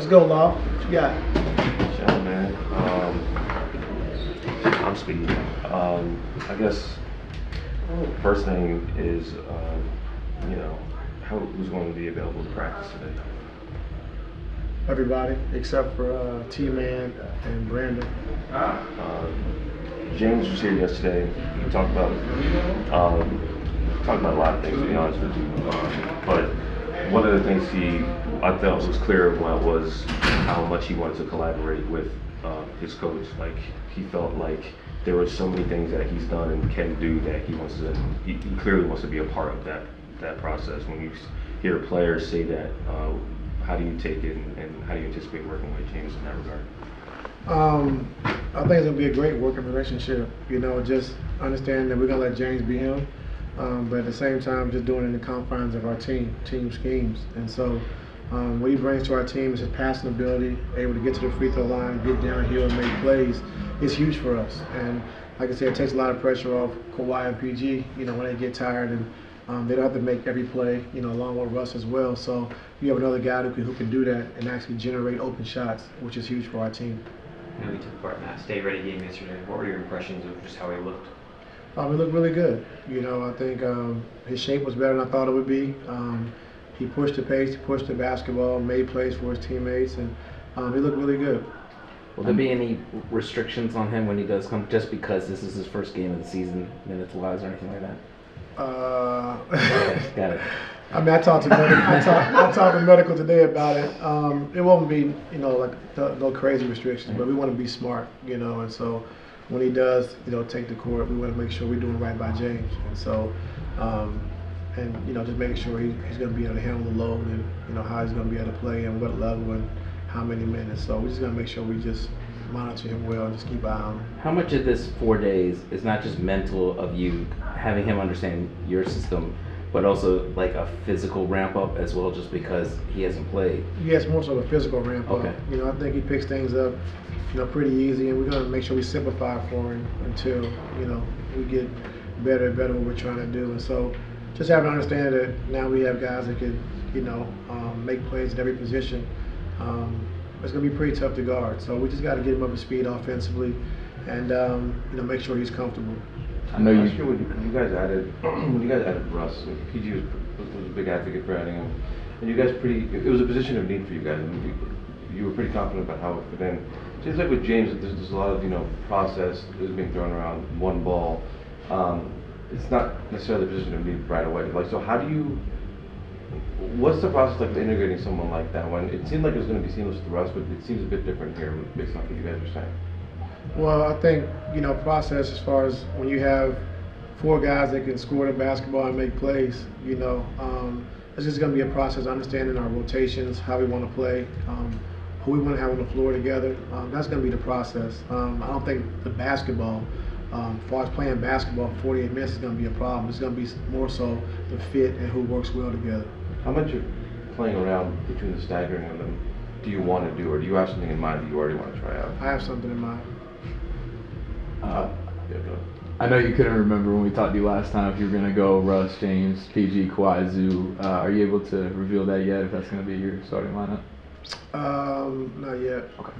Let's go, Law. What you got? Chillin', man. I'm Speed. I guess first thing is, who's going to be available to practice today? Everybody except for T-Man and Brandon. James was here yesterday. He talked about a lot of things, to be honest with you. But one of the things I felt was clear about was how much he wanted to collaborate with his coach. Like, he felt like there were so many things that he's done and can do that he clearly wants to be a part of that process. When you hear players say that, how do you take it and how do you anticipate working with James in that regard? I think it's going to be a great working relationship. Just understand that we're going to let James be him, but at the same time, just doing it in the confines of our team schemes. And so what he brings to our team is his passing ability, able to get to the free throw line, get downhill and make plays. It's huge for us. And like I said, it takes a lot of pressure off Kawhi and PG, when they get tired, and they don't have to make every play, along with Russ as well. So you have another guy who can do that and actually generate open shots, which is huge for our team. We took part in that Stay Ready game yesterday. What were your impressions of just how he looked? He looked really good. I think his shape was better than I thought it would be. He pushed the pace, he pushed the basketball, made plays for his teammates, and he looked really good. Will there be any restrictions on him when he does come, just because this is his first game of the season, minutes-wise or anything like that? Got it. I talked to medical today about it. It won't be, no crazy restrictions, but we want to be smart, and so when he does, take the court, we want to make sure we're doing right by James, and so, just making sure he's going to be able to handle the load and, how he's going to be able to play and what level and how many minutes. So we're just going to make sure we just monitor him well and just keep an eye on him. How much of this 4 days is not just mental of you having him understand your system, but also like a physical ramp up as well, just because he hasn't played? Yeah, it's more so a physical ramp up. Okay. I think he picks things up, pretty easy, and we're going to make sure we simplify for him until, we get better and better what we're trying to do. And so just having to understand that now we have guys that can, make plays at every position. It's going to be pretty tough to guard. So we just got to get him up to speed offensively and, make sure he's comfortable. I know you guys added Russ. PG was a big advocate for adding him, and you guys it was a position of need for you guys. You were pretty confident about how it would end. It seems like with James, there's a lot of process that's being thrown around, one ball. It's not necessarily a position of need right away. Like, so what's the process like of integrating someone like that? When it seemed like it was going to be seamless with Russ, but it seems a bit different here based on what you guys are saying. Well, I think, process as far as when you have 4 guys that can score the basketball and make plays, it's just going to be a process, understanding our rotations, how we want to play, who we want to have on the floor together. That's going to be the process. I don't think the basketball, as far as playing basketball for 48 minutes is going to be a problem. It's going to be more so the fit and who works well together. How much of playing around between the staggering of them do you want to do, or do you have something in mind that you already want to try out? I have something in mind. I know you couldn't remember when we talked to you last time if you were going to go Russ, James, PG, Kawhi, Zoo. Are you able to reveal that yet, if that's going to be your starting lineup? Not yet. Okay.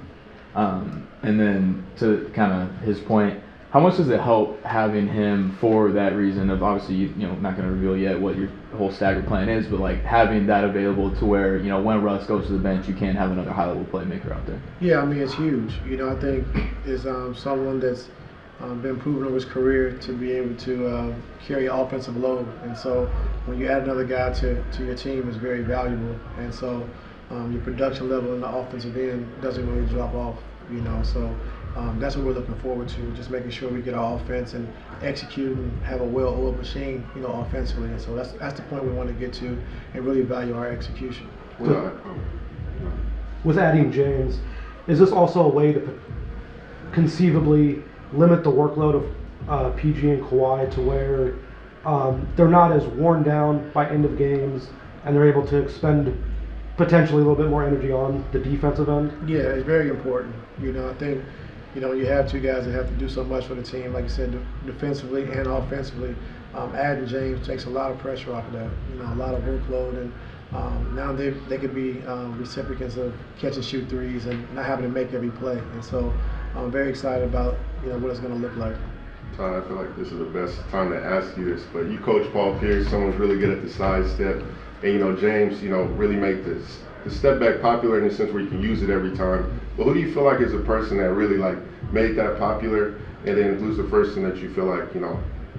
And then to kind of his point, how much does it help having him for that reason of, obviously, not going to reveal yet what your whole stagger plan is, but like having that available to where, when Russ goes to the bench, you can't have another high-level playmaker out there? Yeah, it's huge. I think it's someone that's been proven over his career to be able to carry offensive load. And so when you add another guy to your team, it's very valuable. And so your production level in the offensive end doesn't really drop off, So that's what we're looking forward to, just making sure we get our offense and execute and have a well-oiled machine, offensively. And so that's the point we want to get to and really value our execution. With adding James, is this also a way to conceivably limit the workload of PG and Kawhi to where they're not as worn down by end of games and they're able to expend potentially a little bit more energy on the defensive end? Yeah, it's very important. I think, you have 2 guys that have to do so much for the team, like you said, defensively and offensively. Adding James takes a lot of pressure off of that, a lot of workload, and now they could be recipients of catch and shoot threes and not having to make every play. And so I'm very excited about what it's going to look like. Todd, I feel like this is the best time to ask you this, but you coach Paul Pierce, someone's really good at the side step, and James, really make the step back popular in the sense where you can use it every time. But who do you feel like is a person that really made that popular, and then who's the person that you feel like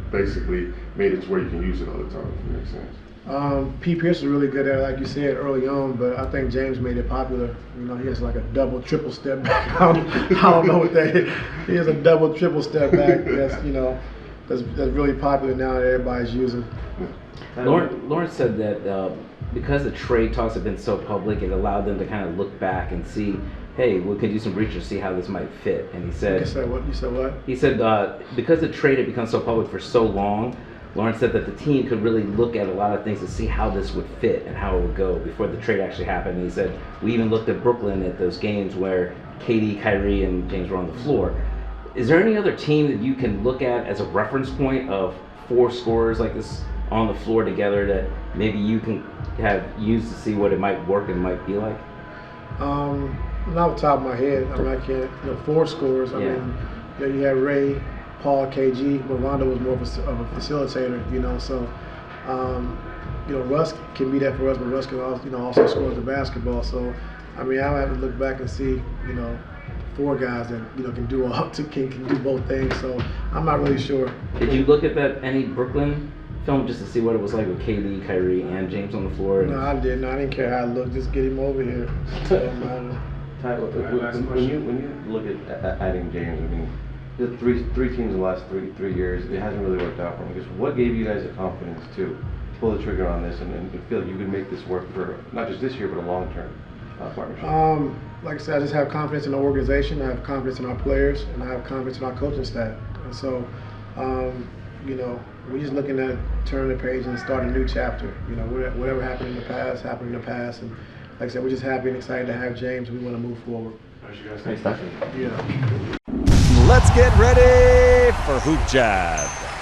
basically made it to where you can use it all the time? If it makes sense. P. Pierce is really good at it, like you said early on, but I think James made it popular. He has like a double, triple step back. I don't know what that is. He has a double, triple step back that's really popular now that everybody's using. Lawrence said that because the trade talks have been so public, it allowed them to kind of look back and see, hey, we could do some research, see how this might fit. And he said, You said what? He said because the trade had become so public for so long, Lawrence said that the team could really look at a lot of things to see how this would fit and how it would go before the trade actually happened. And he said, we even looked at Brooklyn at those games where KD, Kyrie, and James were on the floor. Is there any other team that you can look at as a reference point of 4 scorers like this on the floor together that maybe you can have used to see what it might work and might be like? Not off the top of my head. I can't. 4 scorers. I mean, you had Ray, Paul, KG, but Rondo was more of a facilitator. So Russ can be that for us, but Russ can also score the basketball. So I'll have to look back and see 4 guys that can do can do both things. So I'm not really sure. Did you look at any Brooklyn film just to see what it was like with KD, Kyrie, and James on the floor? No, I didn't. I didn't care how it looked. Just get him over here. Ty, when you look at adding James, I mean, the three teams in the last three years, it hasn't really worked out for them. Just what gave you guys the confidence to pull the trigger on this and feel like you could make this work for not just this year but a long-term partnership? Like I said, I just have confidence in the organization. I have confidence in our players, and I have confidence in our coaching staff. And so, we're just looking to turn the page and start a new chapter. Whatever happened in the past happened in the past, and like I said, we're just happy and excited to have James. We want to move forward. Thanks, Doc. Yeah. Let's get ready for Hoop Jab.